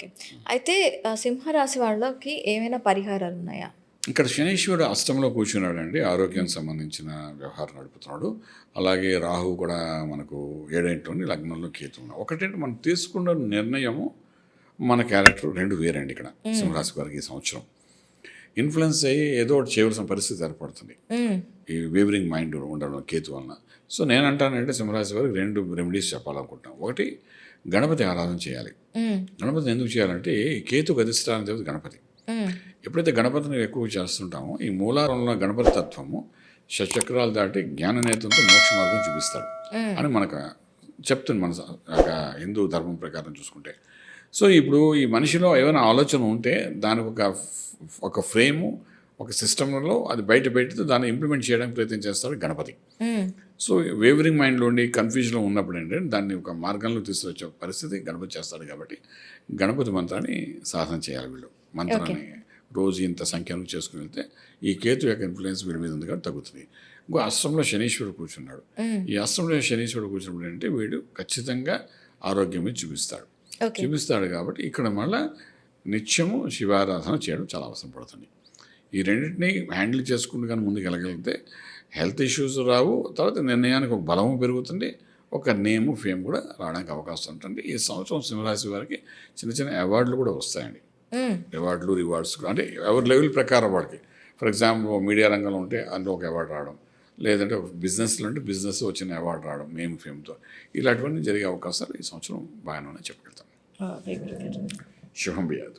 Okay. అయితే సింహరాశి వాళ్ళకి ఏమైనా పరిహారాలున్నాయా? ఇక్కడ శనీశ్వరుడు అష్టంలో కూర్చున్నాడండి. ఆరోగ్యానికి సంబంధించిన వ్యవహారం నడుపుతున్నాడు. అలాగే రాహువు కూడా మనకు ఏడేంటోని లగ్నంలో కేతు ఉన్నాడు. ఒకటేంటి మనం తీసుకున్న నిర్ణయము, మన క్యారెక్టర్ 2 వేరండి ఇక్కడ సింహరాశి వారికి ఈ సంవత్సరం. ఇన్ఫ్లుయెన్స్ అయ్యి ఏదో ఒకటి చేయవలసిన పరిస్థితి ఏర్పడుతుంది. ఈ వేవరింగ్ మైండ్ ఉండడం కేతు వలన. సో నేను అంటానంటే సింహరాశి వారికి 2 రెమెడీస్ చెప్పాలనుకుంటున్నాను. ఒకటి, గణపతి ఆరాధన చేయాలి. గణపతి ఎందుకు చేయాలంటే ఈ కేతుకు అధిష్టాన దేవత గణపతి. ఎప్పుడైతే గణపతిని ఎక్కువ చేస్తుంటామో ఈ మూలారంలో ఉన్న గణపతి తత్వము షట్చక్రాలు దాటి జ్ఞాన నేతంతో మోక్ష మార్గం చూపిస్తాడు అని మనకు చెప్తుంది మన హిందూ ధర్మం ప్రకారం చూసుకుంటే. సో ఇప్పుడు ఈ మనిషిలో ఏమైనా ఆలోచన ఉంటే దానికి ఒక ఫ్రేము, ఒక సిస్టంలో అది బయట పెట్టి దాన్ని ఇంప్లిమెంట్ చేయడానికి ప్రయత్నం చేస్తాడు గణపతి. సో వేవరింగ్ మైండ్లో ఉండి కన్ఫ్యూజన్లో ఉన్నప్పుడు ఏంటంటే దాన్ని ఒక మార్గంలో తీసుకొచ్చే పరిస్థితి గణపతి చేస్తాడు. కాబట్టి గణపతి మంత్రాన్ని సాధన చేయాలి వీళ్ళు. మంత్రాన్ని రోజు ఇంత సంఖ్యను చేసుకుని వెళ్తే ఈ కేతు యొక్క ఇన్ఫ్లుయెన్స్ వీడి మీద ఉంది కాబట్టి తగ్గుతుంది. ఇంకో అష్టంలో శనీశ్వరుడు కూర్చున్నాడు. ఈ అష్టంలో శనీశ్వరుడు కూర్చున్నప్పుడు ఏంటంటే వీడు ఖచ్చితంగా ఆరోగ్యం మీద చూపిస్తాడు కాబట్టి ఇక్కడ మళ్ళీ నిత్యము శివారాధన చేయడం చాలా అవసరం పడుతుంది. ఈ రెండింటినీ హ్యాండిల్ చేసుకుంటూ కానీ ముందుకు వెళ్ళగలిగితే హెల్త్ ఇష్యూస్ రావు. తర్వాత నిర్ణయానికి ఒక బలము పెరుగుతుంది, ఒక నేము ఫేమ్ కూడా రావడానికి అవకాశం ఉంటుంది. ఈ సంవత్సరం సింహరాశి వారికి చిన్న చిన్న అవార్డులు కూడా వస్తాయండి. అవార్డులు, రివార్డ్స్ కూడా అంటే ఎవరి లెవెల్ ప్రకారం వాడికి. ఫర్ ఎగ్జాంపుల్ మీడియా రంగంలో ఉంటే అందులో ఒక అవార్డు రావడం, లేదంటే బిజినెస్లో ఉంటే బిజినెస్ వచ్చిన అవార్డు రావడం నేమ్ ఫేమ్తో, ఇలాంటివన్నీ జరిగే అవకాశాలు ఈ సంవత్సరం బాగానే చెప్పగలుగుతాం. శుభం బియాదు.